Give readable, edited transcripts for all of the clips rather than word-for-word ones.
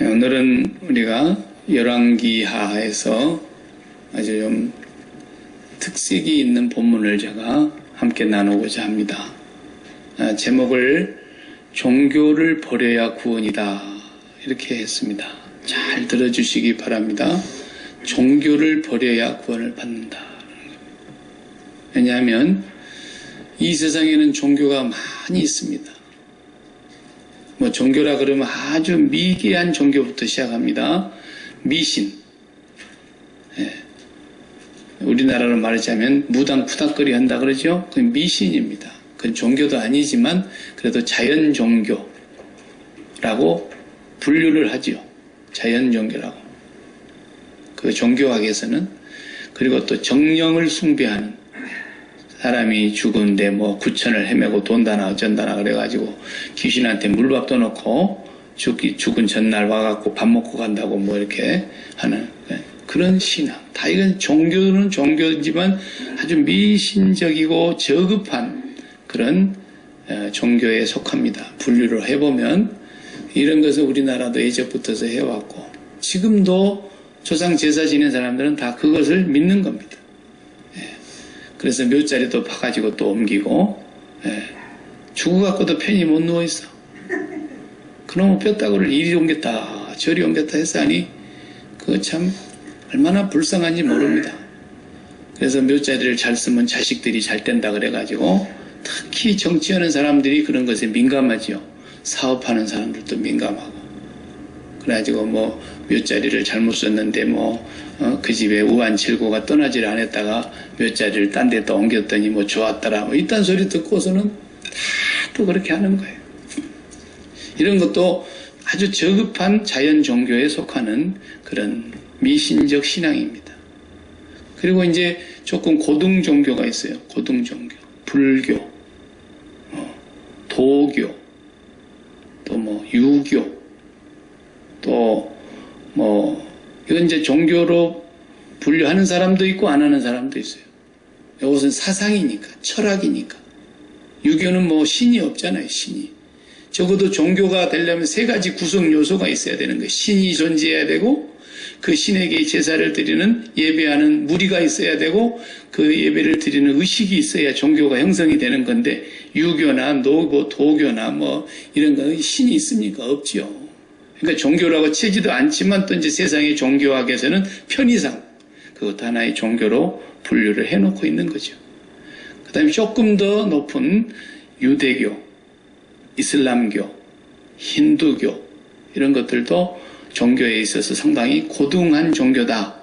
오늘은 우리가 열왕기하에서 아주 좀 특색이 있는 본문을 제가 함께 나누고자 합니다. 제목을 종교를 버려야 구원이다 이렇게 했습니다. 잘 들어주시기 바랍니다. 종교를 버려야 구원을 받는다. 왜냐하면 이 세상에는 종교가 많이 있습니다. 뭐 종교라 그러면 아주 미개한 종교부터 시작합니다. 미신. 우리나라로 말하자면 무당푸닥거리 한다 그러죠? 그건 미신입니다. 그건 종교도 아니지만 그래도 자연 종교라고 분류를 하죠. 자연 종교라고. 그 종교학에서는. 그리고 또 정령을 숭배하는, 사람이 죽은데 뭐 구천을 헤매고 돈다나 어쩐다나 그래가지고 귀신한테 물밥도 넣고 죽은 전날 와갖고 밥 먹고 간다고 뭐 이렇게 하는 그런 신앙. 다 이건 종교는 종교지만 아주 미신적이고 저급한 그런 종교에 속합니다. 분류를 해보면 이런 것을 우리나라도 예적부터서 해왔고 지금도 조상 제사 지낸 사람들은 다 그것을 믿는 겁니다. 그래서 묘자리도 파가지고 또 옮기고, 죽어갖고도 편히 못 누워있어. 그놈의 뼈다구를 이리 옮겼다 저리 옮겼다 해서 하니 그거 참 얼마나 불쌍한지 모릅니다. 그래서 묘자리를 잘 쓰면 자식들이 잘 된다 그래가지고 특히 정치하는 사람들이 그런 것에 민감하죠. 사업하는 사람들도 민감하고. 그래가지고 뭐 묘자리를 잘못 썼는데 그 집에 우한칠고가 떠나지를 않았다가 묘자리를 딴 데또 옮겼더니 뭐 좋았더라 뭐 이딴 소리 듣고서는 다 또 그렇게 하는 거예요. 이런 것도 아주 저급한 자연 종교에 속하는 그런 미신적 신앙입니다. 그리고 이제 조금 고등 종교가 있어요. 고등 종교, 불교, 도교, 또 뭐 유교, 또 뭐 이건 이제 종교로 분류하는 사람도 있고 안 하는 사람도 있어요. 이것은 사상이니까, 철학이니까. 유교는 뭐 신이 없잖아요, 신이. 적어도 종교가 되려면 세 가지 구성 요소가 있어야 되는 거예요. 신이 존재해야 되고, 그 신에게 제사를 드리는 예배하는 무리가 있어야 되고, 그 예배를 드리는 의식이 있어야 종교가 형성이 되는 건데, 유교나 노고, 도교나 뭐 이런 거 신이 있습니까? 없지요. 그러니까 종교라고 치지도 않지만 또 이제 세상의 종교학에서는 편의상 그것도 하나의 종교로 분류를 해놓고 있는 거죠. 그 다음에 조금 더 높은 유대교, 이슬람교, 힌두교 이런 것들도 종교에 있어서 상당히 고등한 종교다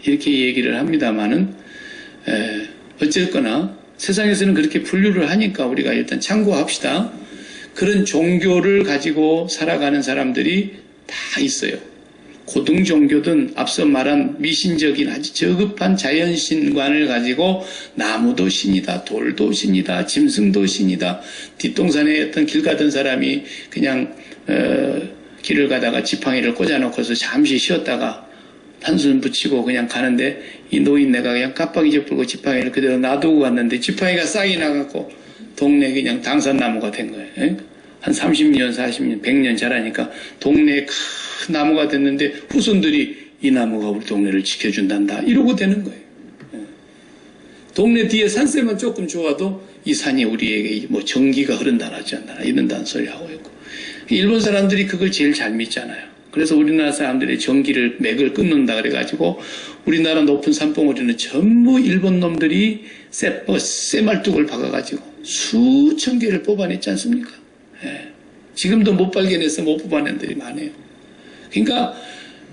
이렇게 얘기를 합니다마는 어쨌거나 세상에서는 그렇게 분류를 하니까 우리가 일단 참고합시다. 그런 종교를 가지고 살아가는 사람들이 다 있어요. 고등 종교든 앞서 말한 미신적인 아주 저급한 자연신관을 가지고 나무도 신이다, 돌도 신이다, 짐승도 신이다. 뒷동산에 어떤 길 가던 사람이 그냥 길을 가다가 지팡이를 꽂아놓고서 잠시 쉬었다가 단순 붙이고 그냥 가는데 이 노인네가 그냥 깜빡이 접고 지팡이를 그대로 놔두고 갔는데 지팡이가 싹이 나갖고 동네 그냥 당산나무가 된 거예요. 한 30년, 40년, 100년 자라니까 동네에 큰 나무가 됐는데 후손들이 이 나무가 우리 동네를 지켜준단다 이러고 되는 거예요. 동네 뒤에 산세만 조금 좋아도 이 산이 우리에게 뭐 전기가 흐른다 하지 않나 이런다는 소리 하고 있고, 일본 사람들이 그걸 제일 잘 믿잖아요. 그래서 우리나라 사람들이 전기를 맥을 끊는다 그래가지고 우리나라 높은 산봉우리는 전부 일본 놈들이 쇠말뚝을 박아가지고 수천 개를 뽑아냈지 않습니까? 지금도 못 발견해서 못 뽑아낸 데이 많아요. 그러니까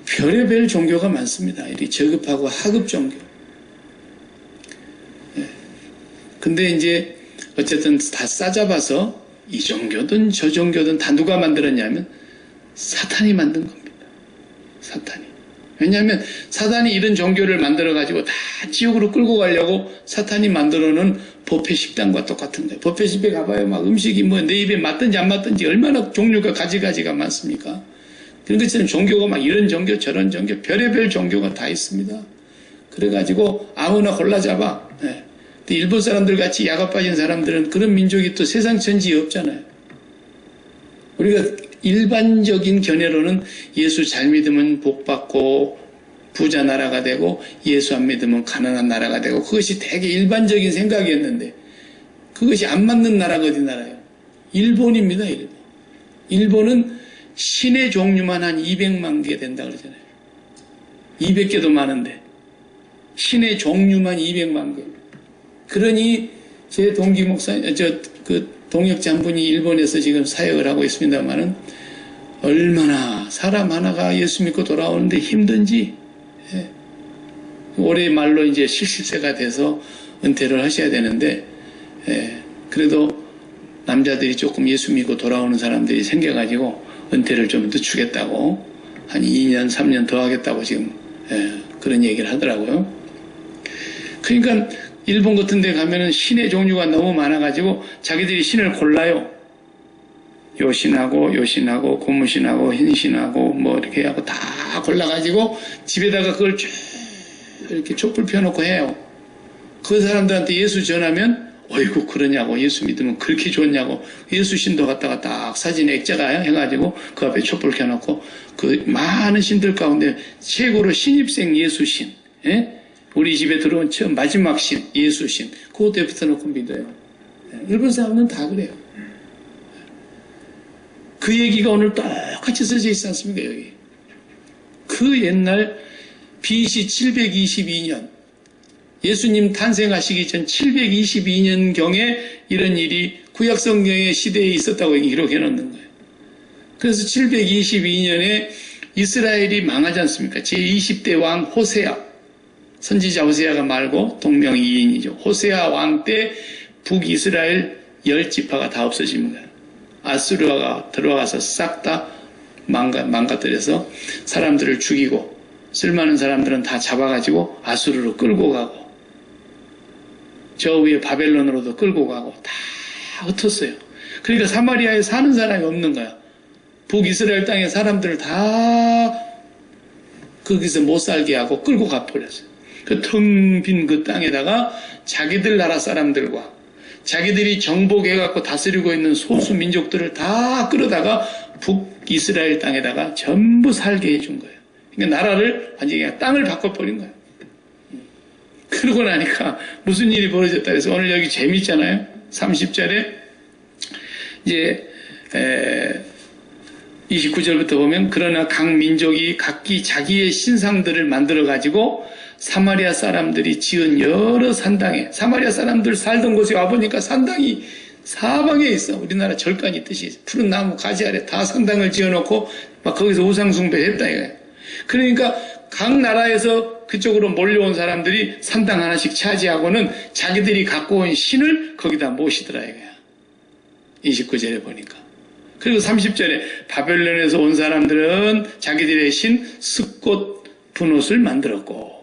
별의별 종교가 많습니다. 이 저급하고 하급 종교. 근데 이제 어쨌든 다 싸잡아서 이 종교든 저 종교든 다 누가 만들었냐면 사탄이 만든 겁니다. 사탄이. 왜냐하면 사탄이 이런 종교를 만들어가지고 다 지옥으로 끌고 가려고 사탄이 만들어놓은 법회 식당과 똑같은 거예요. 법회 집에 가봐요. 막 음식이 뭐 내 입에 맞든지 안 맞든지 얼마나 종류가 가지가지가 많습니까? 그런 것처럼 종교가 막 이런 종교 저런 종교 별의별 종교가 다 있습니다. 그래가지고 아무나 골라잡아. 일본 사람들 같이 야가 빠진 사람들은 그런 민족이 또 세상 천지에 없잖아요. 우리가 일반적인 견해로는 예수 잘 믿으면 복받고 부자 나라가 되고 예수 안 믿으면 가난한 나라가 되고 그것이 되게 일반적인 생각이었는데 그것이 안 맞는 나라가 어디 나라예요? 일본입니다. 일본은 신의 종류만 한 200만 개 된다 그러잖아요. 200개도 많은데 신의 종류만 200만 개. 그러니 제 동기 목사, 동역자 한 분이 일본에서 지금 사역을 하고 있습니다만은 얼마나 사람 하나가 예수 믿고 돌아오는데 힘든지. 예. 올해 말로 이제 70세가 돼서 은퇴를 하셔야 되는데, 예. 그래도 남자들이 조금 예수 믿고 돌아오는 사람들이 생겨가지고 은퇴를 좀 늦추겠다고 한 2년, 3년 더 하겠다고 지금, 예. 그런 얘기를 하더라고요. 그러니까 일본 같은 데 가면은 신의 종류가 너무 많아가지고 자기들이 신을 골라요. 요 신하고 요 신하고 고무신하고 흰신하고 뭐 이렇게 하고 다 골라가지고 집에다가 그걸 쭉 이렇게 촛불 펴놓고 해요. 그 사람들한테 예수 전하면 어이구 그러냐고 예수 믿으면 그렇게 좋냐고 예수 신도 갖다가 딱 사진 액자가 해가지고 그 앞에 촛불 켜놓고 그 많은 신들 가운데 최고로 신입생 예수신, 예? 우리 집에 들어온 처음 마지막 신 예수신 그것도 붙여 놓고 믿어요. 일본 사람은 다 그래요. 그 얘기가 오늘 똑같이 써져 있지 않습니까? 여기 그 옛날 BC 722년 예수님 탄생하시기 전 722년경에 이런 일이 구약성경의 시대에 있었다고 기록해 놓는 거예요. 그래서 722년에 이스라엘이 망하지 않습니까? 제20대 왕 호세아, 선지자 호세아가 말고 동명이인이죠. 호세아 왕 때 북이스라엘 10지파가 다 없어지는 거예요. 아수르가 들어와서 싹 다 망가뜨려서 사람들을 죽이고 쓸만한 사람들은 다 잡아가지고 아수르로 끌고 가고 저 위에 바벨론으로도 끌고 가고 다 흩었어요. 그러니까 사마리아에 사는 사람이 없는 거야. 북이스라엘 땅의 사람들을 다 거기서 못 살게 하고 끌고 가버렸어요. 그 텅 빈 그 땅에다가 자기들 나라 사람들과 자기들이 정복해갖고 다스리고 있는 소수 민족들을 다 끌어다가 북이스라엘 땅에다가 전부 살게 해준 거예요. 그러니까 나라를 완전히 그냥 땅을 바꿔버린 거예요. 그러고 나니까 무슨 일이 벌어졌다 해서 오늘 여기 재밌잖아요. 30절에 이제 29절부터 보면 그러나 각 민족이 각기 자기의 신상들을 만들어가지고 사마리아 사람들이 지은 여러 산당에 사마리아 사람들 살던 곳에 와보니까 산당이 사방에 있어. 우리나라 절간 있듯이 푸른 나무 가지 아래 다 산당을 지어놓고 막 거기서 우상숭배를 했다 이거예요. 그러니까 각 나라에서 그쪽으로 몰려온 사람들이 산당 하나씩 차지하고는 자기들이 갖고 온 신을 거기다 모시더라 이거야. 29절에 보니까. 그리고 30절에 바벨론에서 온 사람들은 자기들의 신 숫꽃 분옷을 만들었고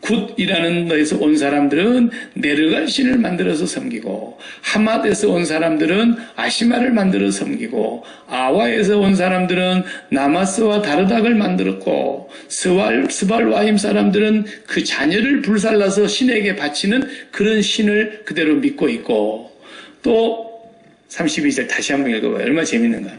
굿이라는 데에서 온 사람들은 네르갈 신을 만들어서 섬기고 하맛에서 온 사람들은 아시마를 만들어 섬기고 아와에서 온 사람들은 나마스와 다르닥을 만들었고 스발와임 사람들은 그 자녀를 불살라서 신에게 바치는 그런 신을 그대로 믿고 있고 또 32절 다시 한번 읽어봐요. 얼마나 재밌는가.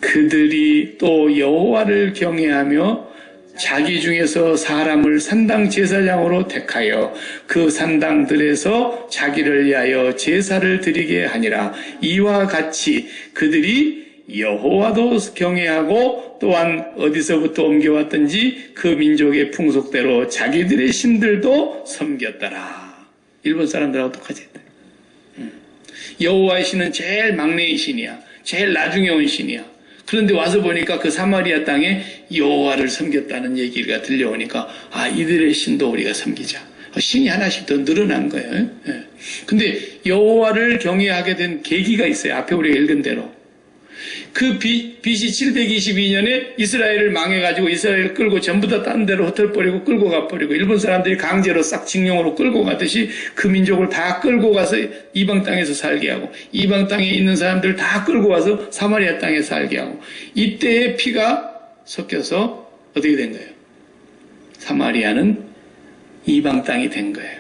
그들이 또 여호와를 경외하며 자기 중에서 사람을 산당 제사장으로 택하여 그 산당들에서 자기를 위하여 제사를 드리게 하니라. 이와 같이 그들이 여호와도 경외하고 또한 어디서부터 옮겨왔든지 그 민족의 풍속대로 자기들의 신들도 섬겼더라. 일본 사람들하고 똑같이 했다. 여호와의 신은 제일 막내의 신이야. 제일 나중에 온 신이야. 그런데 와서 보니까 그 사마리아 땅에 여호와를 섬겼다는 얘기가 들려오니까 아 이들의 신도 우리가 섬기자. 신이 하나씩 더 늘어난 거예요. 예. 근데 여호와를 경외하게 된 계기가 있어요. 앞에 우리가 읽은 대로. 그 BC 722년에 이스라엘을 망해가지고 이스라엘을 끌고 전부 다 딴 데로 흩어버리고 끌고 가버리고 일본 사람들이 강제로 싹 징용으로 끌고 가듯이 그 민족을 다 끌고 가서 이방 땅에서 살게 하고 이방 땅에 있는 사람들을 다 끌고 와서 사마리아 땅에 살게 하고 이때의 피가 섞여서 어떻게 된 거예요? 사마리아는 이방 땅이 된 거예요.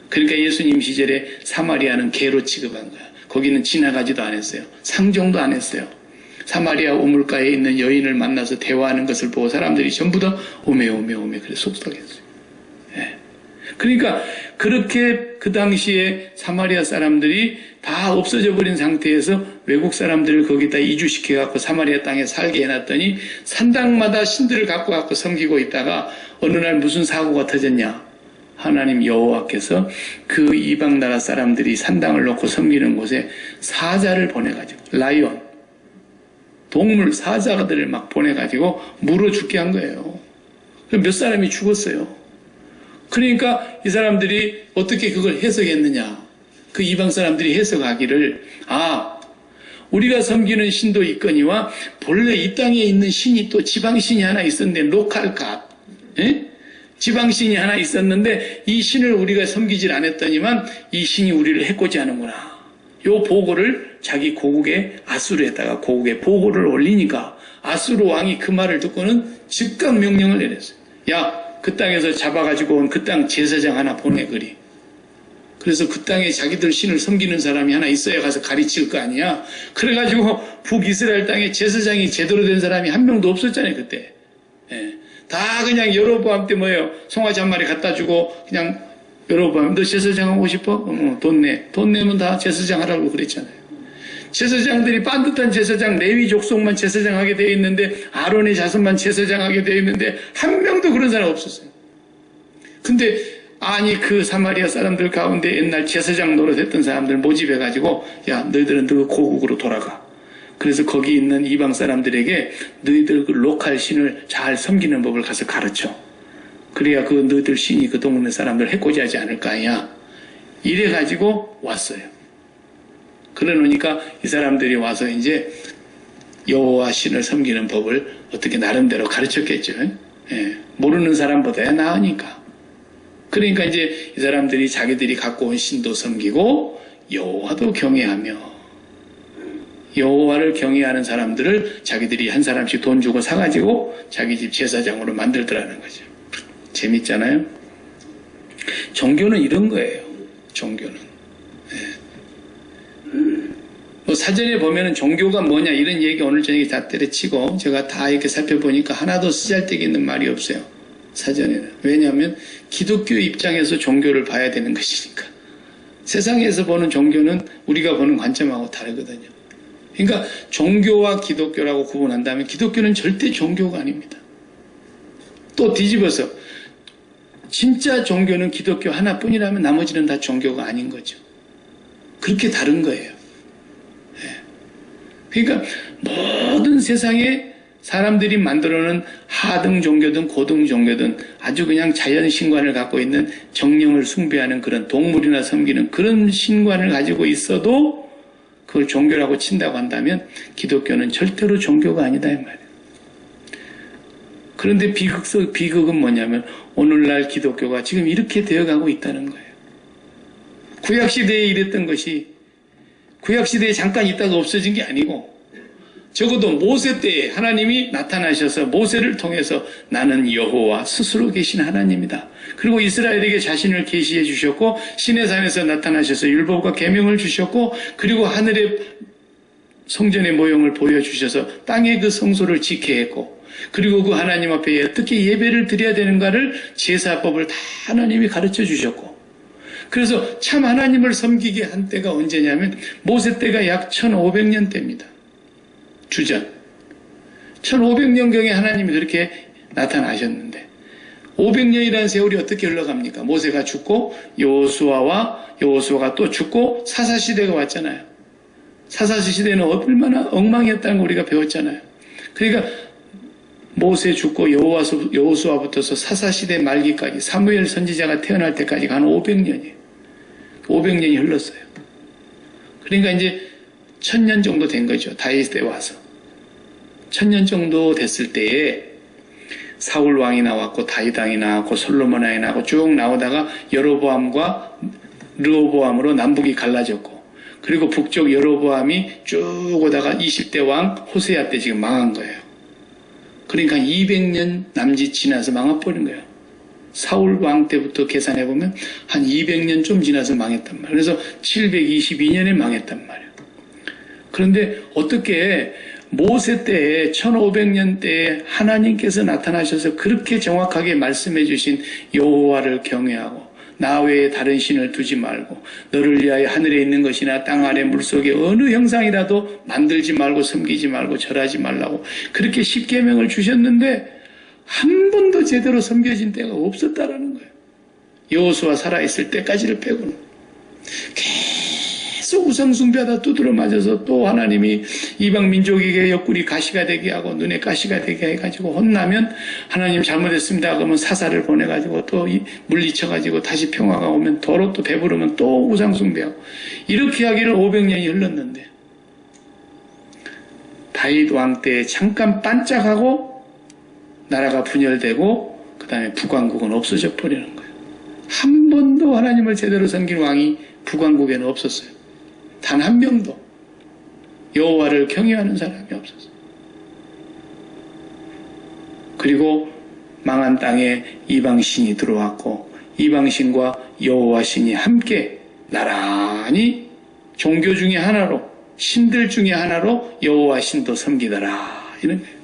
그러니까 예수님 시절에 사마리아는 개로 취급한 거야. 거기는 지나가지도 안 했어요. 상종도 안 했어요. 사마리아 우물가에 있는 여인을 만나서 대화하는 것을 보고 사람들이 전부 다 오메 그래 속삭였어요. 예. 그러니까 그렇게 그 당시에 사마리아 사람들이 다 없어져 버린 상태에서 외국 사람들을 거기다 이주시켜 갖고 사마리아 땅에 살게 해놨더니 산당마다 신들을 갖고 섬기고 있다가 어느 날 무슨 사고가 터졌냐? 하나님 여호와께서 그 이방 나라 사람들이 산당을 놓고 섬기는 곳에 사자를 보내가지고 라이온 동물 사자들을 막 보내가지고 물어 죽게 한 거예요. 몇 사람이 죽었어요. 그러니까 이 사람들이 어떻게 그걸 해석했느냐? 그 이방 사람들이 해석하기를 우리가 섬기는 신도 있거니와 본래 이 땅에 있는 신이 또 지방신이 하나 있었는데 로컬 갓 지방신이 하나 있었는데 이 신을 우리가 섬기질 않았더니만 이 신이 우리를 해코지 하는구나. 요 보고를 자기 고국의 아수르에다가 고국에 보고를 올리니까 아수르 왕이 그 말을 듣고는 즉각 명령을 내렸어요. 야, 그 땅에서 잡아가지고 온 그 땅 제사장 하나 보내거리. 그래서 그 땅에 자기들 신을 섬기는 사람이 하나 있어야 가서 가르칠 거 아니야. 그래가지고 북이스라엘 땅에 제사장이 제대로 된 사람이 한 명도 없었잖아요, 그때. 예. 다 그냥 여로보암 때 뭐예요? 송아지 한 마리 갖다 주고 그냥 여로보암 너 제사장 하고 싶어? 돈 내. 돈 내면 다 제사장 하라고 그랬잖아요. 제사장들이 반듯한 제사장 레위 족속만 제사장하게 되어 있는데 아론의 자손만 제사장하게 되어 있는데 한 명도 그런 사람 없었어요. 근데 아니 그 사마리아 사람들 가운데 옛날 제사장 노릇했던 사람들 모집해가지고 야 너희들은 너 고국으로 돌아가. 그래서 거기 있는 이방 사람들에게 너희들 그 로컬 신을 잘 섬기는 법을 가서 가르쳐. 그래야 그 너희들 신이 그 동네 사람들 해코지 하지 않을 거 아니야. 이래가지고 왔어요. 그러니까 이 사람들이 와서 이제 여호와 신을 섬기는 법을 어떻게 나름대로 가르쳤겠죠. 예. 모르는 사람보다 나으니까. 그러니까 이제 이 사람들이 자기들이 갖고 온 신도 섬기고 여호와도 경외하며 여호와를 경외하는 사람들을 자기들이 한 사람씩 돈 주고 사가지고 자기 집 제사장으로 만들더라는 거죠. 재밌잖아요. 종교는 이런 거예요. 종교는. 뭐 사전에 보면은 종교가 뭐냐 이런 얘기 오늘 저녁에 다 때려치고 제가 다 이렇게 살펴보니까 하나도 쓰잘데기 있는 말이 없어요. 사전에는. 왜냐하면 기독교 입장에서 종교를 봐야 되는 것이니까. 세상에서 보는 종교는 우리가 보는 관점하고 다르거든요. 그러니까 종교와 기독교라고 구분한다면 기독교는 절대 종교가 아닙니다. 또 뒤집어서 진짜 종교는 기독교 하나뿐이라면 나머지는 다 종교가 아닌 거죠. 그렇게 다른 거예요. 그러니까 모든 세상에 사람들이 만들어놓은 하등 종교든 고등 종교든 아주 그냥 자연 신관을 갖고 있는 정령을 숭배하는 그런 동물이나 섬기는 그런 신관을 가지고 있어도 그걸 종교라고 친다고 한다면 기독교는 절대로 종교가 아니다 이 말이에요. 그런데 비극은 뭐냐면 오늘날 기독교가 지금 이렇게 되어가고 있다는 거예요. 구약시대에 이랬던 것이 구약시대에 잠깐 있다가 없어진 게 아니고 적어도 모세 때에 하나님이 나타나셔서 모세를 통해서 나는 여호와 스스로 계신 하나님이다. 그리고 이스라엘에게 자신을 계시해 주셨고 시내산에서 나타나셔서 율법과 계명을 주셨고 그리고 하늘의 성전의 모형을 보여주셔서 땅의 그 성소를 지켜야 했고 그리고 그 하나님 앞에 어떻게 예배를 드려야 되는가를 제사법을 다 하나님이 가르쳐 주셨고 그래서 참 하나님을 섬기게 한 때가 언제냐면 모세 때가 약 1500년 때입니다. 주전 1500년경에 하나님이 그렇게 나타나셨는데 500년이라는 세월이 어떻게 흘러갑니까? 모세가 죽고 여호수아가 또 죽고 사사시대가 왔잖아요. 사사시대는 얼마나 엉망이었다는 걸 우리가 배웠잖아요. 그러니까 모세 죽고 여호수아부터서 사사시대 말기까지 사무엘 선지자가 태어날 때까지 한 500년이에요. 500년이 흘렀어요. 그러니까 이제 1000년 정도 된 거죠. 다윗 때 와서. 1000년 정도 됐을 때에 사울 왕이 나왔고 다윗 왕이 나왔고 솔로몬 왕이 나왔고 쭉 나오다가 여로보암과 르호보암으로 남북이 갈라졌고 그리고 북쪽 여로보암이 쭉 오다가 20대 왕 호세아 때 지금 망한 거예요. 그러니까 200년 남짓 지나서 망해버린 거예요. 사울 왕 때부터 계산해보면 한 200년 좀 지나서 망했단 말이에요. 그래서 722년에 망했단 말이에요. 그런데 어떻게 모세 때에 1500년 때에 하나님께서 나타나셔서 그렇게 정확하게 말씀해 주신 여호와를 경외하고 나 외에 다른 신을 두지 말고 너를 위하여 하늘에 있는 것이나 땅 아래 물속에 어느 형상이라도 만들지 말고 섬기지 말고 절하지 말라고 그렇게 십계명을 주셨는데 한 번도 제대로 섬겨진 때가 없었다라는 거예요. 여호수아 살아있을 때까지를 빼고는 계속 우상숭배하다 두드러 맞아서 또 하나님이 이방 민족에게 옆구리 가시가 되게 하고 눈에 가시가 되게 해가지고 혼나면 하나님 잘못했습니다 그러면 사사를 보내가지고 또 물리쳐가지고 다시 평화가 오면 도로 또 배부르면 또 우상숭배하고 이렇게 하기를 500년이 흘렀는데 다윗 왕 때 잠깐 반짝하고 나라가 분열되고 그 다음에 북왕국은 없어져 버리는 거예요. 한 번도 하나님을 제대로 섬긴 왕이 북왕국에는 없었어요. 단 한 명도 여호와를 경외하는 사람이 없었어요. 그리고 망한 땅에 이방신이 들어왔고 이방신과 여호와신이 함께 나란히 종교 중에 하나로 신들 중에 하나로 여호와신도 섬기더라 이런 거예요.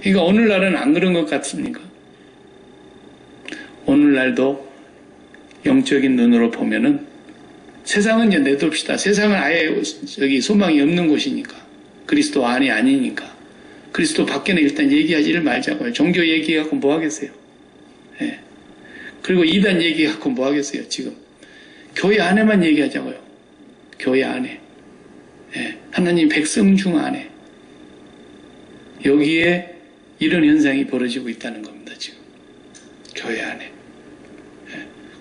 그러니까 오늘날은 안 그런 것 같습니까? 오늘날도 영적인 눈으로 보면은 세상은 이제 내둡시다. 세상은 아예 여기 소망이 없는 곳이니까. 그리스도 안이 아니니까. 그리스도 밖에는 일단 얘기하지를 말자고요. 종교 얘기하고 뭐 하겠어요? 예. 그리고 이단 얘기하고 뭐 하겠어요, 지금. 교회 안에만 얘기하자고요. 교회 안에. 예. 하나님 백성 중 안에. 여기에 이런 현상이 벌어지고 있다는 겁니다, 지금. 교회 안에.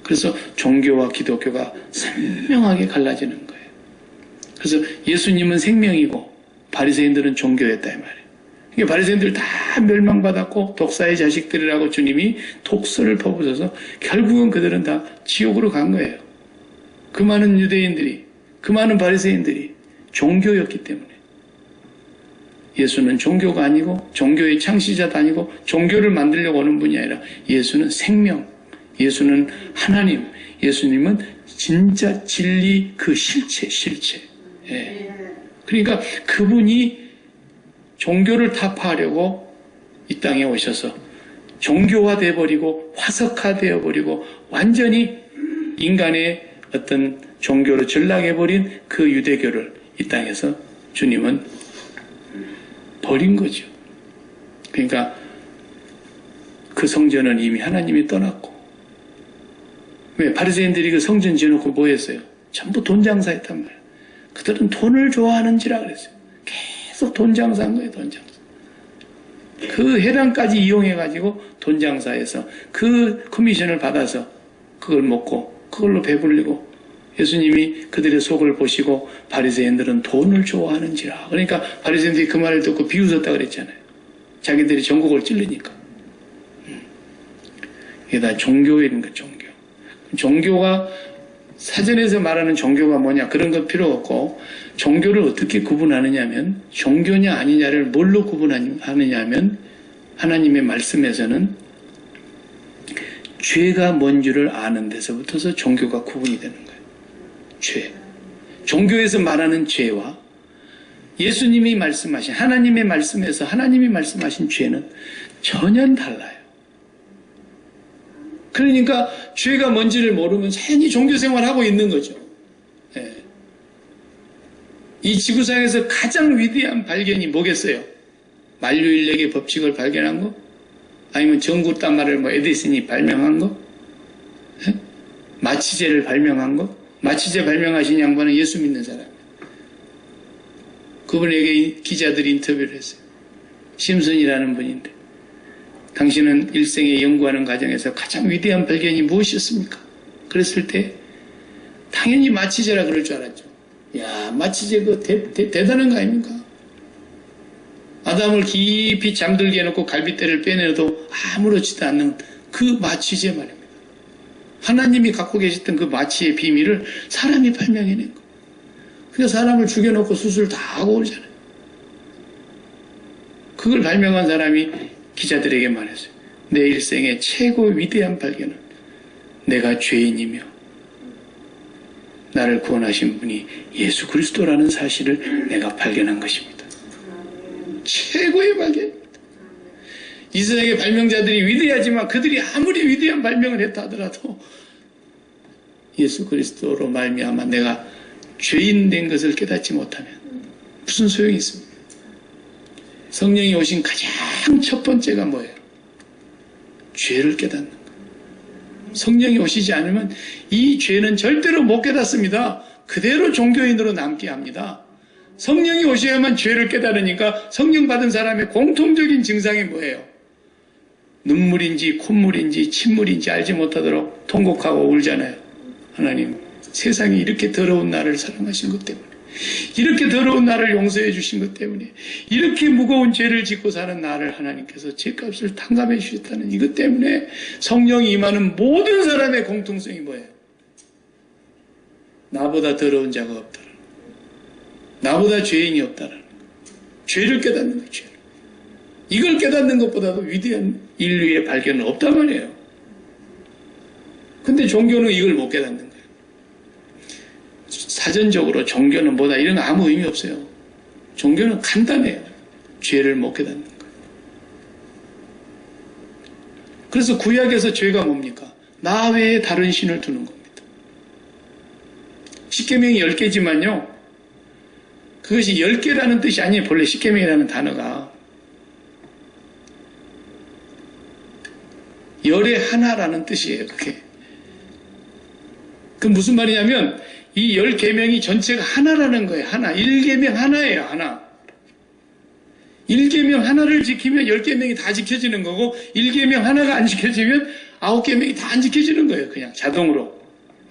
그래서 종교와 기독교가 선명하게 갈라지는 거예요. 그래서 예수님은 생명이고 바리새인들은 종교였다 이 말이에요. 그러니까 바리새인들 다 멸망받았고 독사의 자식들이라고 주님이 독서를 퍼부어서 결국은 그들은 다 지옥으로 간 거예요. 그 많은 유대인들이, 그 많은 바리새인들이 종교였기 때문에. 예수는 종교가 아니고 종교의 창시자도 아니고 종교를 만들려고 오는 분이 아니라 예수는 생명, 예수는 하나님, 예수님은 진짜 진리 그 실체. 예. 그러니까 그분이 종교를 타파하려고 이 땅에 오셔서 종교화되어버리고 화석화되어버리고 완전히 인간의 어떤 종교로 전락해버린 그 유대교를 이 땅에서 주님은 버린 거죠. 그러니까 그 성전은 이미 하나님이 떠났고 왜? 바리새인들이 그 성전 지어놓고 뭐 했어요? 전부 돈 장사했단 말이에요. 그들은 돈을 좋아하는지라 그랬어요. 계속 돈 장사한 거예요, 돈 장사. 그 해당까지 이용해가지고 돈 장사해서 그 커미션을 받아서 그걸 먹고 그걸로 배불리고 예수님이 그들의 속을 보시고 바리새인들은 돈을 좋아하는지라. 그러니까 바리새인들이 그 말을 듣고 비웃었다 그랬잖아요. 자기들이 전국을 찔르니까. 이게 다 종교인 거, 종교. 종교가 사전에서 말하는 종교가 뭐냐 그런 거 필요 없고 종교를 어떻게 구분하느냐 하면 종교냐 아니냐를 뭘로 구분하느냐 하면 하나님의 말씀에서는 죄가 뭔 줄을 아는 데서부터서 종교가 구분이 되는 거예요. 죄. 종교에서 말하는 죄와 예수님이 말씀하신 하나님의 말씀에서 하나님이 말씀하신 죄는 전혀 달라요. 그러니까 죄가 뭔지를 모르면 자연히 종교생활을 하고 있는 거죠. 예. 이 지구상에서 가장 위대한 발견이 뭐겠어요? 만유인력의 법칙을 발견한 거? 아니면 전구단말을 에디슨이 발명한 거? 예? 마취제를 발명한 거? 마취제 발명하신 양반은 예수 믿는 사람. 그분에게 기자들이 인터뷰를 했어요. 심슨이라는 분인데 당신은 일생에 연구하는 과정에서 가장 위대한 발견이 무엇이었습니까? 그랬을 때 당연히 마취제라 그럴 줄 알았죠. 야, 마취제 그거 대단한 거 아닙니까? 아담을 깊이 잠들게 해놓고 갈빗대를 빼내도 아무렇지도 않는 그 마취제 말입니다. 하나님이 갖고 계셨던 그 마취의 비밀을 사람이 발명해낸 거. 그래서 사람을 죽여놓고 수술 다 하고 오잖아요. 그걸 발명한 사람이 기자들에게 말했어요. 내 일생의 최고 위대한 발견은 내가 죄인이며 나를 구원하신 분이 예수 그리스도라는 사실을 내가 발견한 것입니다. 최고의 발견입니다. 이 세상의 발명자들이 위대하지만 그들이 아무리 위대한 발명을 했다 하더라도 예수 그리스도로 말미암아 내가 죄인 된 것을 깨닫지 못하면 무슨 소용이 있습니까? 성령이 오신 가장 첫 번째가 뭐예요? 죄를 깨닫는 거예요. 성령이 오시지 않으면 이 죄는 절대로 못 깨닫습니다. 그대로 종교인으로 남게 합니다. 성령이 오셔야만 죄를 깨달으니까 성령 받은 사람의 공통적인 증상이 뭐예요? 눈물인지 콧물인지 침물인지 알지 못하도록 통곡하고 울잖아요. 하나님, 세상이 이렇게 더러운 나를 사랑하신 것 때문에, 이렇게 더러운 나를 용서해 주신 것 때문에, 이렇게 무거운 죄를 짓고 사는 나를 하나님께서 죄값을 탕감해 주셨다는 이것 때문에 성령이 임하는 모든 사람의 공통성이 뭐예요? 나보다 더러운 자가 없다라는 거예요. 나보다 죄인이 없다라는 거예요. 죄를 깨닫는 거예요. 죄를. 이걸 깨닫는 것보다도 위대한 인류의 발견은 없단 말이에요. 근데 종교는 이걸 못 깨닫는 거예요. 사전적으로 종교는 뭐다 이런 거 아무 의미 없어요. 종교는 간단해요. 죄를 못 깨닫는 거예요. 그래서 구약에서 죄가 뭡니까? 나 외에 다른 신을 두는 겁니다. 십계명이 10개지만요. 그것이 10개라는 뜻이 아니에요. 본래 십계명이라는 단어가. 열의 하나라는 뜻이에요. 그게. 그 무슨 말이냐면 이 10계명이 전체가 하나라는 거예요. 하나. 1계명 하나예요. 하나. 1계명 하나를 지키면 10계명이 다 지켜지는 거고 1계명 하나가 안 지켜지면 9계명이 다 안 지켜지는 거예요. 그냥 자동으로.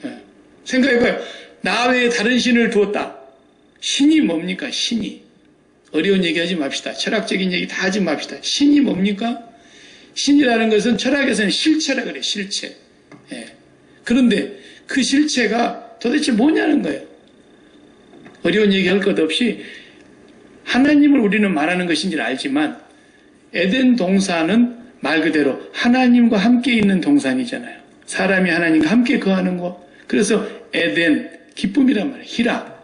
네. 생각해봐요. 나 외에 다른 신을 두었다. 신이 뭡니까? 신이. 어려운 얘기하지 맙시다. 철학적인 얘기 다 하지 맙시다. 신이 뭡니까? 신이라는 것은 철학에서는 실체라 그래요. 실체. 예. 그런데 그 실체가 도대체 뭐냐는 거예요. 어려운 얘기할 것 없이 하나님을 우리는 말하는 것인지 알지만 에덴 동산은 말 그대로 하나님과 함께 있는 동산이잖아요. 사람이 하나님과 함께 거하는 거. 그래서 에덴, 기쁨이란 말이에요. 희락.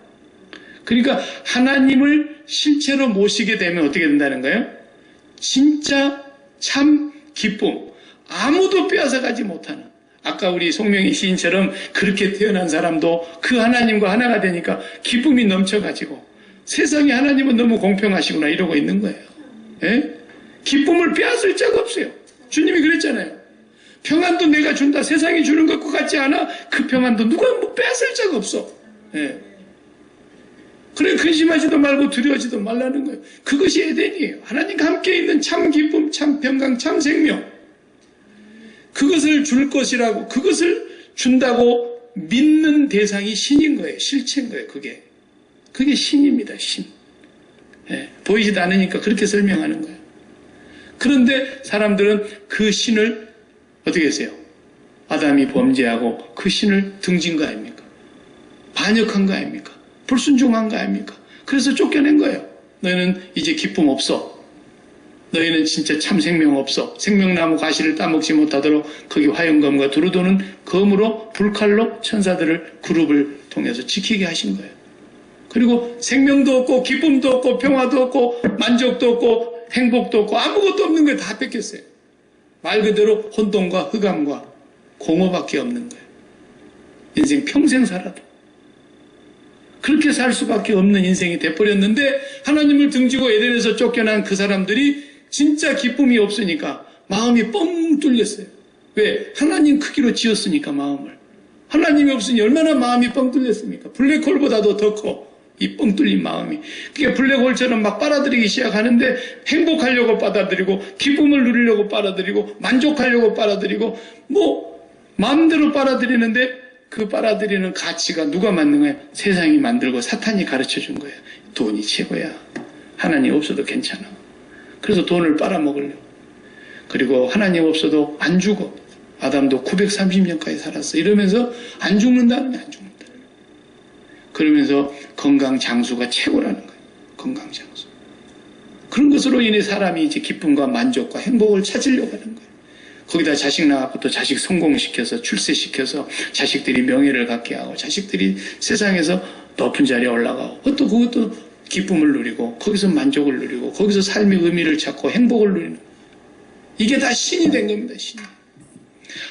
그러니까 하나님을 실체로 모시게 되면 어떻게 된다는 거예요? 진짜 참 기쁨. 아무도 빼앗아가지 못하는. 아까 우리 송명희 시인처럼 그렇게 태어난 사람도 그 하나님과 하나가 되니까 기쁨이 넘쳐가지고 세상에 하나님은 너무 공평하시구나 이러고 있는 거예요. 예? 기쁨을 빼앗을 자가 없어요. 주님이 그랬잖아요. 평안도 내가 준다. 세상이 주는 것과 같지 않아. 그 평안도 누가 뭐 빼앗을 자가 없어. 예. 그래 근심하지도 말고 두려워하지도 말라는 거예요. 그것이 에덴이에요. 하나님과 함께 있는 참 기쁨, 참 평강, 참 생명. 그것을 줄 것이라고, 그것을 준다고 믿는 대상이 신인 거예요. 실체인 거예요. 그게 신입니다. 신. 예, 보이지도 않으니까 그렇게 설명하는 거예요. 그런데 사람들은 그 신을 어떻게 했어요? 아담이 범죄하고 그 신을 등진 거 아닙니까? 반역한 거 아닙니까? 불순종한 거 아닙니까? 그래서 쫓겨낸 거예요. 너희는 이제 기쁨 없어. 너희는 진짜 참 생명 없어. 생명나무 가시를 따먹지 못하도록 거기 화염검과 두루도는 검으로 불칼로 천사들을 그룹을 통해서 지키게 하신 거예요. 그리고 생명도 없고 기쁨도 없고 평화도 없고 만족도 없고 행복도 없고 아무것도 없는 거예요. 다 뺏겼어요. 말 그대로 혼돈과 흑암과 공허밖에 없는 거예요. 인생 평생 살아도. 그렇게 살 수밖에 없는 인생이 돼버렸는데 하나님을 등지고 에덴에서 쫓겨난 그 사람들이 진짜 기쁨이 없으니까 마음이 뻥 뚫렸어요. 왜? 하나님 크기로 지었으니까 마음을. 하나님이 없으니 얼마나 마음이 뻥 뚫렸습니까? 블랙홀보다도 더 커. 이 뻥 뚫린 마음이. 그게 블랙홀처럼 막 빨아들이기 시작하는데 행복하려고 빨아들이고 기쁨을 누리려고 빨아들이고 만족하려고 빨아들이고 뭐 마음대로 빨아들이는데 그 빨아들이는 가치가 누가 만든 거예요? 세상이 만들고 사탄이 가르쳐준 거예요. 돈이 최고야. 하나님 없어도 괜찮아. 그래서 돈을 빨아먹으려고. 그리고 하나님 없어도 안 죽어. 아담도 930년까지 살았어. 이러면서 안 죽는다는 거야. 안 죽는다. 그러면서 건강 장수가 최고라는 거예요. 건강 장수. 그런 것으로 인해 사람이 이제 기쁨과 만족과 행복을 찾으려고 하는 거예요. 거기다 자식 낳았고 또 자식 성공시켜서 출세시켜서 자식들이 명예를 갖게 하고 자식들이 세상에서 높은 자리에 올라가고 또 그것도 기쁨을 누리고 거기서 만족을 누리고 거기서 삶의 의미를 찾고 행복을 누리는 이게 다 신이 된 겁니다. 신이.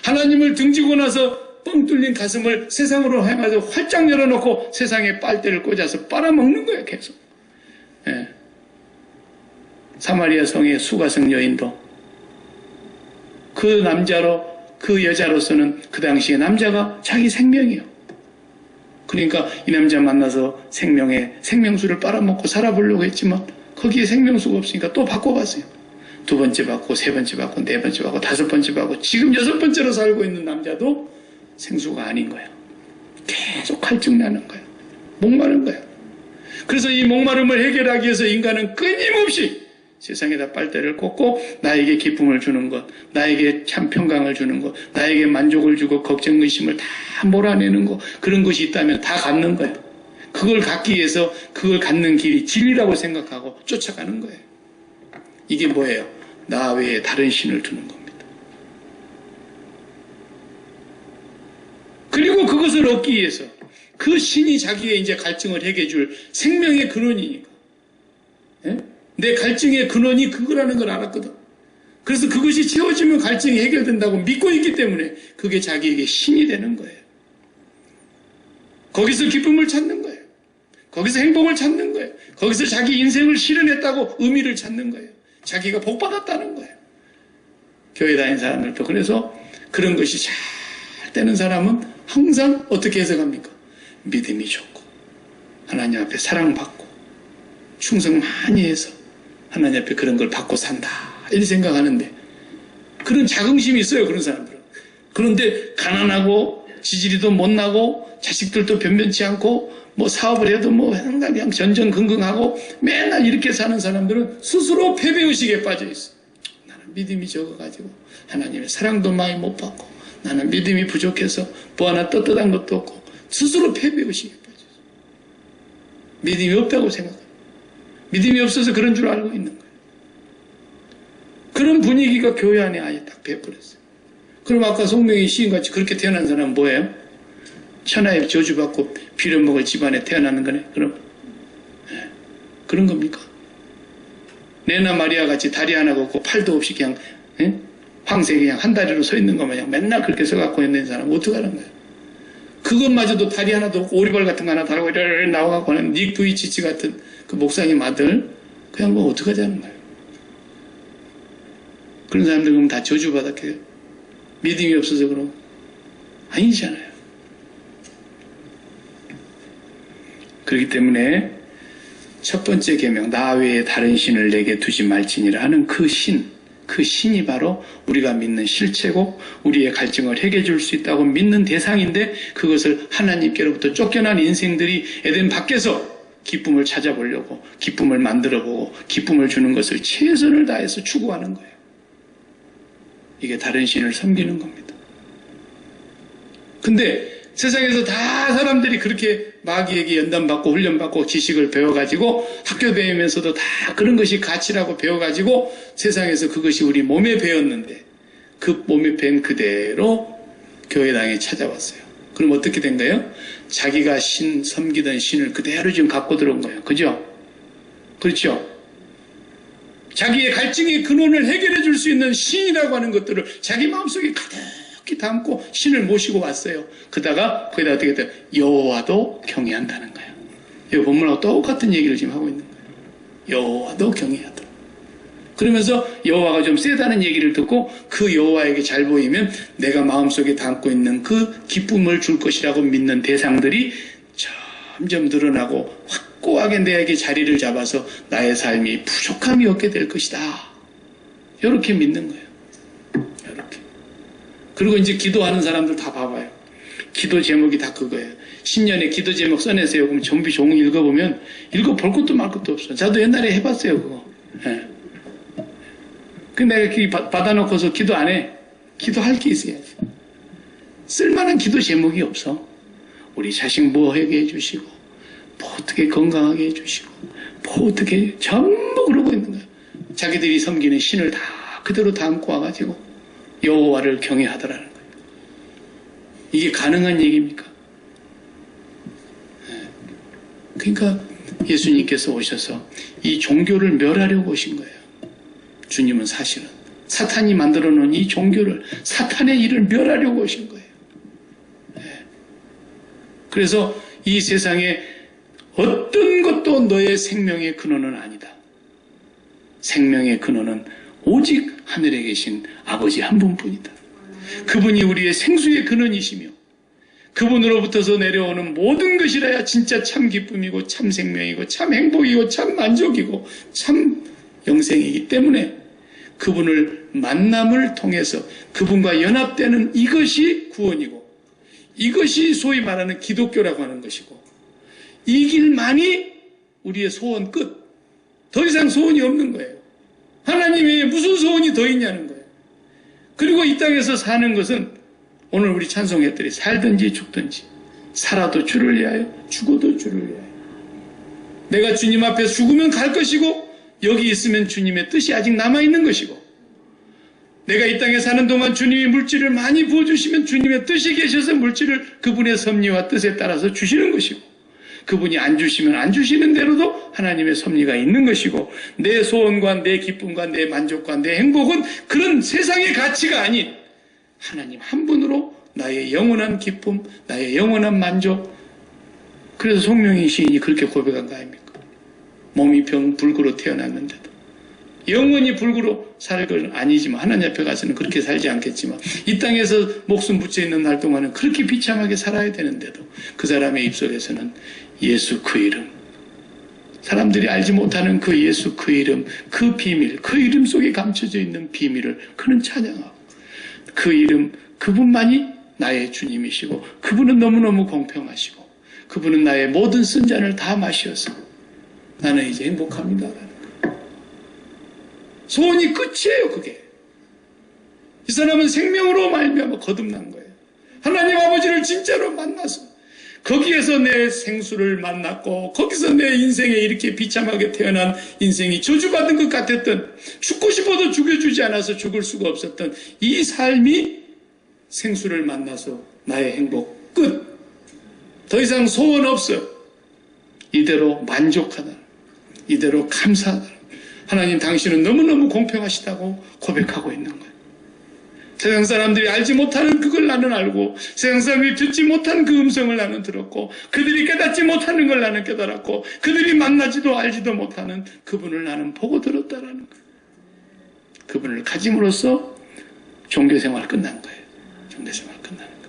하나님을 등지고 나서 뻥 뚫린 가슴을 세상으로 향해서 활짝 열어놓고 세상에 빨대를 꽂아서 빨아먹는 거예요. 계속. 예. 사마리아 성의 수가성 여인도 그 남자로 그 여자로서는 그 당시에 남자가 자기 생명이요. 그러니까 이 남자 만나서 생명수를 빨아먹고 살아보려고 했지만 거기에 생명수가 없으니까 또 바꿔봤어요. 두 번째 받고 세 번째 받고 네 번째 받고 다섯 번째 받고 지금 여섯 번째로 살고 있는 남자도 생수가 아닌 거예요. 계속 갈증 나는 거예요. 목마른 거예요. 그래서 이 목마름을 해결하기 위해서 인간은 끊임없이 세상에다 빨대를 꽂고 나에게 기쁨을 주는 것, 나에게 참 평강을 주는 것, 나에게 만족을 주고 걱정, 의심을 다 몰아내는 것, 그런 것이 있다면 다 갖는 거예요. 그걸 갖기 위해서 그걸 갖는 길이 진리라고 생각하고 쫓아가는 거예요. 이게 뭐예요? 나 외에 다른 신을 두는 겁니다. 그리고 그것을 얻기 위해서 그 신이 자기의 이제 갈증을 해결해 줄 생명의 근원이니까. 예? 내 갈증의 근원이 그거라는 걸 알았거든. 그래서 그것이 채워지면 갈증이 해결된다고 믿고 있기 때문에 그게 자기에게 신이 되는 거예요. 거기서 기쁨을 찾는 거예요. 거기서 행복을 찾는 거예요. 거기서 자기 인생을 실현했다고 의미를 찾는 거예요. 자기가 복받았다는 거예요. 교회 다니는 사람들도 그래서 그런 것이 잘 되는 사람은 항상 어떻게 해석합니까? 믿음이 좋고 하나님 앞에 사랑받고 충성 많이 해서 하나님 앞에 그런 걸 받고 산다 이렇게 생각하는데 그런 자긍심이 있어요. 그런 사람들은. 그런데 가난하고 지지리도 못나고 자식들도 변변치 않고 뭐 사업을 해도 뭐 항상 그냥 전전긍긍하고 맨날 이렇게 사는 사람들은 스스로 패배의식에 빠져 있어. 나는 믿음이 적어가지고 하나님의 사랑도 많이 못 받고 나는 믿음이 부족해서 뭐 하나 떳떳한 것도 없고 스스로 패배의식에 빠져 있어. 믿음이 없다고 생각합니다. 믿음이 없어서 그런 줄 알고 있는 거예요. 그런 분위기가 교회 안에 아예 딱 배어버렸어요. 그럼 아까 송명희 시인같이 그렇게 태어난 사람은 뭐예요? 천하의 저주받고 빌어먹을 집안에 태어나는 거네. 그럼 네. 그런 겁니까? 네나 마리아 같이 다리 하나가 없고 팔도 없이 그냥 황새 그냥 한 다리로 서 있는 거 마냥 맨날 그렇게 서갖고 있는 사람은 어떡하는 거예요? 그것마저도 다리 하나도 없고 오리발 같은 거 하나 달고 이렇게 나와갖고 하는 닉 부이치치 같은 그 목사님 아들 그냥 뭐 어떡하자는 거예요? 그런 사람들 그럼 다 저주받았게요? 믿음이 없어서 그럼 아니잖아요. 그렇기 때문에 첫 번째 계명 나 외에 다른 신을 내게 두지 말지니라 하는 그 신이 바로 우리가 믿는 실체고 우리의 갈증을 해결해 줄 수 있다고 믿는 대상인데 그것을 하나님께로부터 쫓겨난 인생들이 에덴 밖에서 기쁨을 찾아보려고 기쁨을 만들어보고 기쁨을 주는 것을 최선을 다해서 추구하는 거예요. 이게 다른 신을 섬기는 겁니다. 근데 세상에서 다 사람들이 그렇게 마귀에게 연단받고 훈련받고 지식을 배워가지고 학교 다니면서도 다 그런 것이 가치라고 배워가지고 세상에서 그것이 우리 몸에 배었는데 그 몸에 밴 그대로 교회당에 찾아왔어요. 그럼 어떻게 된 거예요? 자기가 섬기던 신을 그대로 지금 갖고 들어온 거예요. 그죠? 그렇죠? 자기의 갈증의 근원을 해결해 줄 수 있는 신이라고 하는 것들을 자기 마음속에 가득히 담고 신을 모시고 왔어요. 그러다가 거기다 어떻게 돼요? 여호와도 경외한다는 거예요. 이 본문하고 똑같은 얘기를 지금 하고 있는 거예요. 여호와도 경외하더라. 그러면서 여호와가 좀 세다는 얘기를 듣고 그 여호와에게 잘 보이면 내가 마음속에 담고 있는 그 기쁨을 줄 것이라고 믿는 대상들이 점점 늘어나고 확고하게 내게 자리를 잡아서 나의 삶이 부족함이 없게 될 것이다. 이렇게 믿는 거예요. 이렇게. 그리고 이제 기도하는 사람들 다 봐봐요. 기도 제목이 다 그거예요. 신년에 기도 제목 써내세요. 그럼 전부 종을 읽어보면 읽어볼 것도 말 것도 없어. 저도 옛날에 해봤어요. 그거. 네. 근데 내가 받아놓고서 기도 안 해. 기도할 게 있어야지. 쓸만한 기도 제목이 없어. 우리 자식 뭐 하게 해주시고 뭐 어떻게 건강하게 해주시고 뭐 어떻게 전부 그러고 있는 거야. 자기들이 섬기는 신을 다 그대로 담고 와가지고 여호와를 경외하더라는 거예요. 이게 가능한 얘기입니까? 그러니까 예수님께서 오셔서 이 종교를 멸하려고 오신 거예요. 주님은 사실은 사탄이 만들어 놓은 이 종교를, 사탄의 일을 멸하려고 오신 거예요. 그래서 이 세상에 어떤 것도 너의 생명의 근원은 아니다. 생명의 근원은 오직 하늘에 계신 아버지 한 분뿐이다. 그분이 우리의 생수의 근원이시며 그분으로부터서 내려오는 모든 것이라야 진짜 참 기쁨이고 참 생명이고 참 행복이고 참 만족이고 참 영생이기 때문에 그분을 만남을 통해서 그분과 연합되는 이것이 구원이고 이것이 소위 말하는 기독교라고 하는 것이고 이 길만이 우리의 소원 끝. 더 이상 소원이 없는 거예요. 하나님의 무슨 소원이 더 있냐는 거예요. 그리고 이 땅에서 사는 것은 오늘 우리 찬송했더니 살든지 죽든지 살아도 주를 위하여 죽어도 주를 위하여 내가 주님 앞에서 죽으면 갈 것이고 여기 있으면 주님의 뜻이 아직 남아있는 것이고 내가 이 땅에 사는 동안 주님이 물질을 많이 부어주시면 주님의 뜻이 계셔서 물질을 그분의 섭리와 뜻에 따라서 주시는 것이고 그분이 안 주시면 안 주시는 대로도 하나님의 섭리가 있는 것이고 내 소원과 내 기쁨과 내 만족과 내 행복은 그런 세상의 가치가 아닌 하나님 한 분으로 나의 영원한 기쁨, 나의 영원한 만족. 그래서 송명희 시인이 그렇게 고백한 거 아닙니까? 몸이 불구로 태어났는데도 영원히 불구로 살 건 아니지만 하나님 앞에 가서는 그렇게 살지 않겠지만 이 땅에서 목숨 붙여 있는 날 동안은 그렇게 비참하게 살아야 되는데도 그 사람의 입속에서는 예수 그 이름, 사람들이 알지 못하는 그 예수 그 이름, 그 비밀, 그 이름 속에 감춰져 있는 비밀을 그는 찬양하고 그 이름, 그분만이 나의 주님이시고 그분은 너무너무 공평하시고 그분은 나의 모든 쓴 잔을 다 마셔서 나는 이제 행복합니다. 소원이 끝이에요. 그게. 이 사람은 생명으로 말미암아 거듭난 거예요. 하나님 아버지를 진짜로 만나서 거기에서 내 생수를 만났고 거기서 내 인생에 이렇게 비참하게 태어난 인생이 저주받은 것 같았던 죽고 싶어도 죽여주지 않아서 죽을 수가 없었던 이 삶이 생수를 만나서 나의 행복 끝. 더 이상 소원 없어. 이대로 만족하다. 이대로 감사하다. 하나님 당신은 너무너무 공평하시다고 고백하고 있는 거예요. 세상 사람들이 알지 못하는 그걸 나는 알고 세상 사람들이 듣지 못한 그 음성을 나는 들었고 그들이 깨닫지 못하는 걸 나는 깨달았고 그들이 만나지도 알지도 못하는 그분을 나는 보고 들었다라는 거예요. 그분을 가짐으로써 종교생활 끝난 거예요. 종교생활 끝나는 거예요.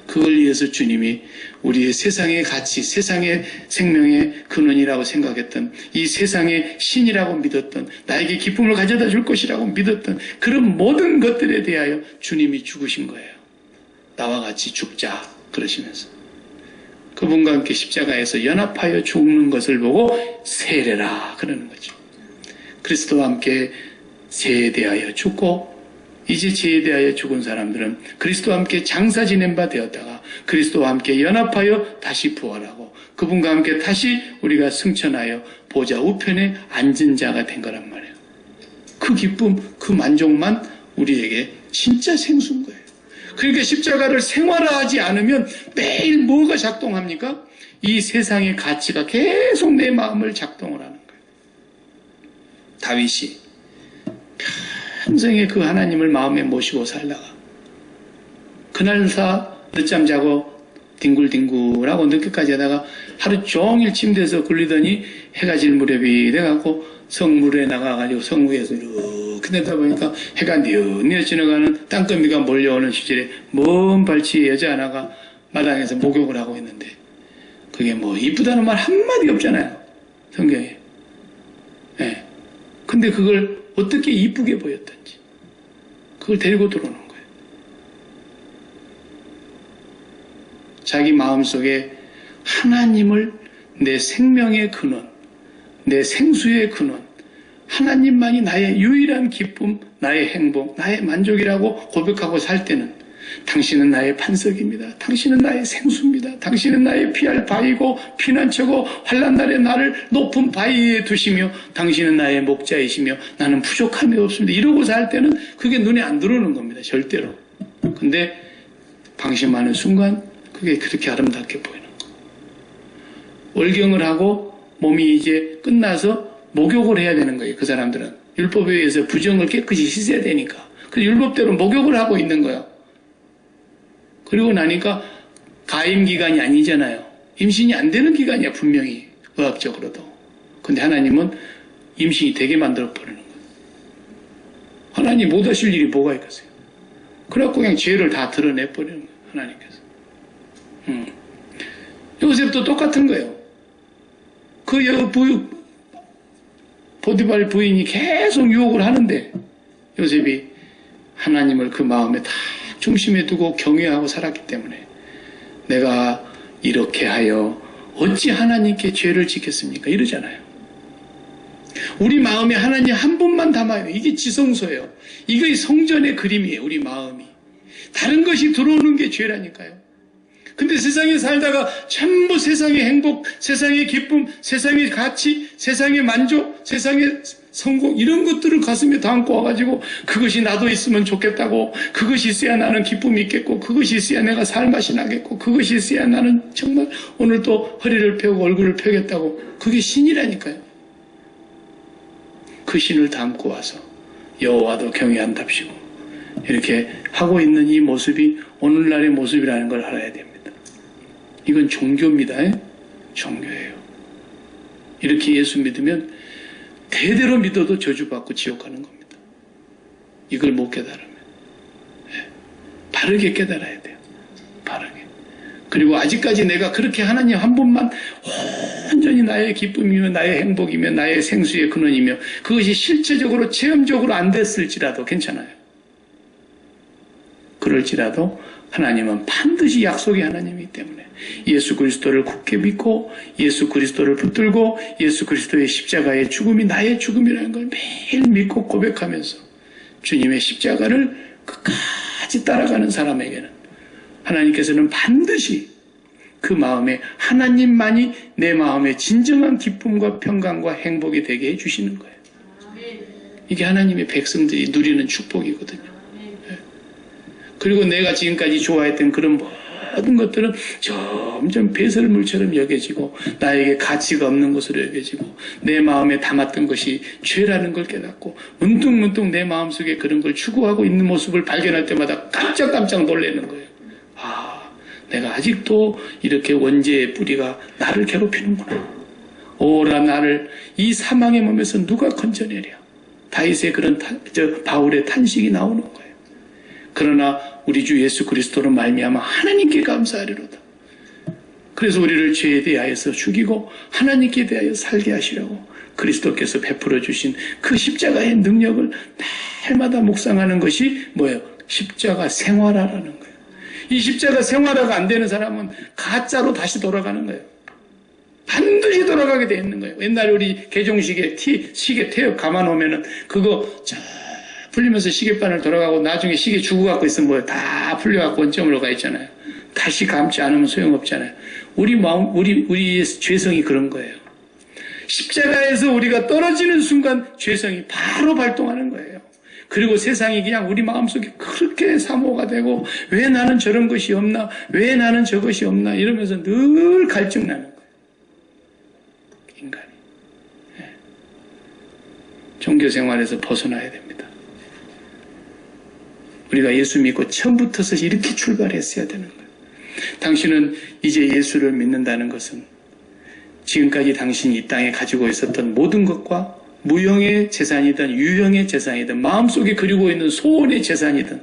그걸 위해서 주님이 우리의 세상의 가치, 세상의 생명의 근원이라고 생각했던 이 세상의 신이라고 믿었던 나에게 기쁨을 가져다 줄 것이라고 믿었던 그런 모든 것들에 대하여 주님이 죽으신 거예요. 나와 같이 죽자 그러시면서 그분과 함께 십자가에서 연합하여 죽는 것을 보고 세례라 그러는 거죠. 그리스도와 함께 죄에 대하여 죽고 이제 죄에 대하여 죽은 사람들은 그리스도와 함께 장사 지낸 바 되었다가 그리스도와 함께 연합하여 다시 부활하고 그분과 함께 다시 우리가 승천하여 보좌 우편에 앉은 자가 된 거란 말이에요. 그 기쁨, 그 만족만 우리에게 진짜 생수인 거예요. 그러니까 십자가를 생활화하지 않으면 매일 뭐가 작동합니까? 이 세상의 가치가 계속 내 마음을 작동을 하는 거예요. 다윗이 평생에 그 하나님을 마음에 모시고 살다가 그날사 늦잠 자고 뒹굴뒹굴하고 늦게까지 하다가 하루 종일 침대에서 굴리더니 해가 질 무렵이 돼갖고 성물에 나가가지고 성무에서 이렇게 내다 보니까 해가 뉘엿뉘엿 지나가는 땅거미가 몰려오는 시절에 먼 발치의 여자 하나가 마당에서 목욕을 하고 있는데 그게 뭐 이쁘다는 말 한마디 없잖아요. 성경에. 예. 근데 그걸 어떻게 이쁘게 보였던지 그걸 데리고 들어오는 거예요. 자기 마음속에 하나님을 내 생명의 근원, 내 생수의 근원, 하나님만이 나의 유일한 기쁨, 나의 행복, 나의 만족이라고 고백하고 살 때는 당신은 나의 반석입니다. 당신은 나의 생수입니다. 당신은 나의 피할 바위고 피난처고 환난날에 나를 높은 바위 위에 두시며 당신은 나의 목자이시며 나는 부족함이 없습니다. 이러고 살 때는 그게 눈에 안 들어오는 겁니다. 절대로. 근데 방심하는 순간 그게 그렇게 아름답게 보이는 거. 월경을 하고 몸이 이제 끝나서 목욕을 해야 되는 거예요. 그 사람들은 율법에 의해서 부정을 깨끗이 씻어야 되니까. 그 율법대로 목욕을 하고 있는 거예요. 그리고 나니까 가임 기간이 아니잖아요. 임신이 안 되는 기간이야, 분명히 의학적으로도. 근데 하나님은 임신이 되게 만들어 버리는 거예요. 하나님 못 하실 일이 뭐가 있겠어요? 그래갖고 그냥 죄를 다 드러내 버리는 거예요, 하나님께서. 요셉도 똑같은 거예요. 그 보디발 부인이 계속 유혹을 하는데 요셉이 하나님을 그 마음에 다 중심에 두고 경외하고 살았기 때문에 내가 이렇게 하여 어찌 하나님께 죄를 짓겠습니까? 이러잖아요. 우리 마음에 하나님 한 분만 담아요. 이게 지성소예요. 이게 성전의 그림이에요. 우리 마음이. 다른 것이 들어오는 게 죄라니까요. 근데 세상에 살다가 전부 세상의 행복, 세상의 기쁨, 세상의 가치, 세상의 만족, 세상의 성공 이런 것들을 가슴에 담고 와가지고 그것이 나도 있으면 좋겠다고, 그것이 있어야 나는 기쁨이 있겠고, 그것이 있어야 내가 살맛이 나겠고, 그것이 있어야 나는 정말 오늘 또 허리를 펴고 얼굴을 펴겠다고. 그게 신이라니까요. 그 신을 담고 와서 여호와도 경외한답시고 이렇게 하고 있는 이 모습이 오늘날의 모습이라는 걸 알아야 됩니다. 이건 종교입니다. 종교예요. 이렇게 예수 믿으면 대대로 믿어도 저주받고 지옥 가는 겁니다. 이걸 못 깨달으면. 바르게 깨달아야 돼요. 바르게. 그리고 아직까지 내가 그렇게 하나님 한 분만 온전히 나의 기쁨이며 나의 행복이며 나의 생수의 근원이며 그것이 실체적으로 체험적으로 안 됐을지라도 괜찮아요. 그럴지라도 하나님은 반드시 약속의 하나님이기 때문에 예수 그리스도를 굳게 믿고 예수 그리스도를 붙들고 예수 그리스도의 십자가의 죽음이 나의 죽음이라는 걸 매일 믿고 고백하면서 주님의 십자가를 끝까지 따라가는 사람에게는 하나님께서는 반드시 그 마음에 하나님만이 내 마음의 진정한 기쁨과 평강과 행복이 되게 해주시는 거예요. 이게 하나님의 백성들이 누리는 축복이거든요. 그리고 내가 지금까지 좋아했던 그런 모든 것들은 점점 배설물처럼 여겨지고 나에게 가치가 없는 것으로 여겨지고 내 마음에 담았던 것이 죄라는 걸 깨닫고 문득문득 내 마음속에 그런 걸 추구하고 있는 모습을 발견할 때마다 깜짝깜짝 놀라는 거예요. 아, 내가 아직도 이렇게 원죄의 뿌리가 나를 괴롭히는구나. 오라 나를 이 사망의 몸에서 누가 건져내랴. 다윗의 그런 바울의 탄식이 나오는 거예요. 그러나 우리 주 예수 그리스도로 말미암아 하나님께 감사하리로다. 그래서 우리를 죄에 대하여서 죽이고 하나님께 대하여 살게 하시려고 그리스도께서 베풀어 주신 그 십자가의 능력을 날마다 묵상하는 것이 뭐예요? 십자가 생활화라는 거예요. 이 십자가 생활화가 안 되는 사람은 가짜로 다시 돌아가는 거예요. 반드시 돌아가게 돼 있는 거예요. 옛날에 우리 개종식에 시계 태엽 감아놓으면은 그거 풀리면서 시계바늘 돌아가고 나중에 시계 주고 갖고 있으면 뭐예요? 다 풀려갖고 원점으로 가 있잖아요. 다시 감지 않으면 소용없잖아요. 우리 마음, 우리의 죄성이 그런 거예요. 십자가에서 우리가 떨어지는 순간 죄성이 바로 발동하는 거예요. 그리고 세상이 그냥 우리 마음속에 그렇게 사모가 되고 왜 나는 저런 것이 없나? 왜 나는 저것이 없나? 이러면서 늘 갈증 나는 거예요. 인간이. 종교 생활에서 벗어나야 됩니다. 우리가 예수 믿고 처음부터 이렇게 출발했어야 되는 거예요. 당신은 이제 예수를 믿는다는 것은 지금까지 당신이 이 땅에 가지고 있었던 모든 것과 무형의 재산이든 유형의 재산이든 마음속에 그리고 있는 소원의 재산이든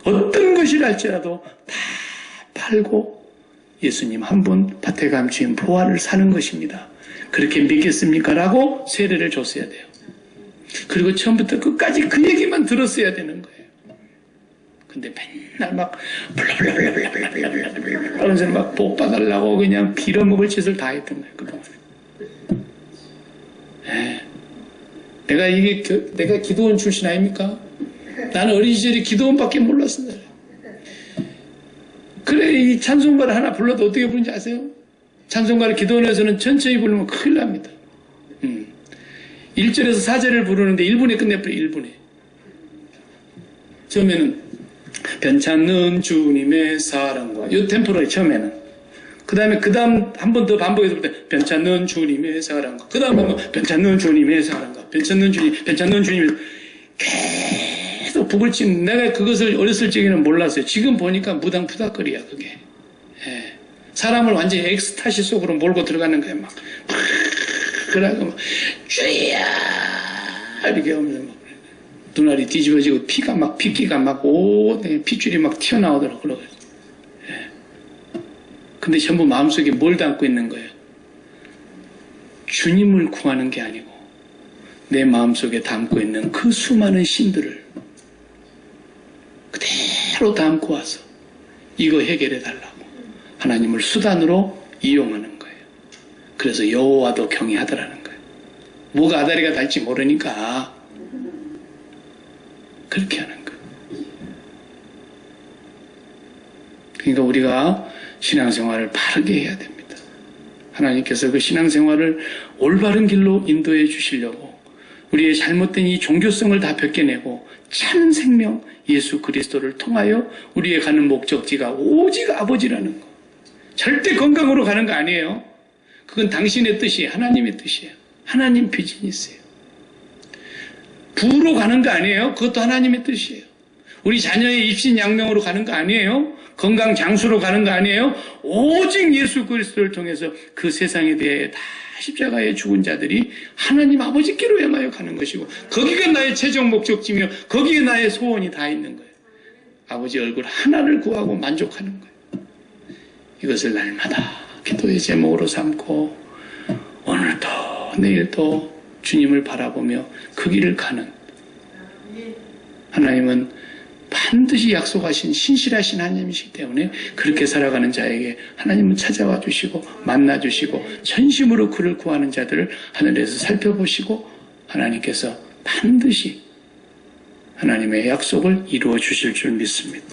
어떤 것이라 할지라도 다 팔고 예수님 한 분 밭에 감추인 보화를 사는 것입니다. 그렇게 믿겠습니까? 라고 세례를 줬어야 돼요. 그리고 처음부터 끝까지 그 얘기만 들었어야 되는 거예요. 근데 맨날 막 블라블라블라블라블라블라블라 하면서 막 복 받으려고 그냥 빌어먹을 짓을 다 했던 거예요. 그동안에. 내가 기도원 출신 아닙니까? 나는 어린 시절에 기도원밖에 몰랐습니다. 그래 이 찬송가를 하나 불러도 어떻게 부르는지 아세요? 찬송가를 기도원에서는 천천히 부르면 큰일 납니다. 1절에서 4절을 부르는데 1분에 끝내버려. 1분에. 처음에는 변찮는 주님의 사랑과 이 템포로 처음에는 그 다음에 한 번 더 반복해서 볼 때 변찮는 주님의 생활한 것. 그 다음 한번 변찮는 주님의 생활한 것. 변찮는 주님의 계속 북을 치는, 내가 그것을 어렸을 적에는 몰랐어요. 지금 보니까 무당푸닥거리야 그게. 예. 사람을 완전히 엑스타시 속으로 몰고 들어가는 거예요. 막 그러고 막 주야 이렇게 하면서 막 눈알이 뒤집어지고 피기가 막 핏줄이 막 튀어나오더라고요. 예. 근데 전부 마음속에 뭘 담고 있는 거예요? 주님을 구하는 게 아니고 내 마음속에 담고 있는 그 수많은 신들을 그대로 담고 와서 이거 해결해 달라고 하나님을 수단으로 이용하는 거예요. 그래서 여호와도 경외하더라는 거예요. 뭐가 아다리가 달지 모르니까 그렇게 하는 거예요. 그러니까 우리가 신앙생활을 바르게 해야 됩니다. 하나님께서 그 신앙생활을 올바른 길로 인도해 주시려고 우리의 잘못된 이 종교성을 다 벗겨내고 참 생명 예수 그리스도를 통하여 우리의 가는 목적지가 오직 아버지라는 거. 절대 건강으로 가는 거 아니에요. 그건 당신의 뜻이에요. 하나님의 뜻이에요. 하나님 비전이 있어요. 부로 가는 거 아니에요. 그것도 하나님의 뜻이에요. 우리 자녀의 입신양명으로 가는 거 아니에요. 건강 장수로 가는 거 아니에요. 오직 예수 그리스도를 통해서 그 세상에 대해 다 십자가에 죽은 자들이 하나님 아버지께로 향하여 가는 것이고 거기가 나의 최종 목적지며 거기에 나의 소원이 다 있는 거예요. 아버지 얼굴 하나를 구하고 만족하는 거예요. 이것을 날마다 기도의 제목으로 삼고 오늘도 내일도 주님을 바라보며 그 길을 가는 하나님은 반드시 약속하신 신실하신 하나님이시기 때문에 그렇게 살아가는 자에게 하나님은 찾아와 주시고 만나 주시고 전심으로 그를 구하는 자들을 하늘에서 살펴보시고 하나님께서 반드시 하나님의 약속을 이루어 주실 줄 믿습니다.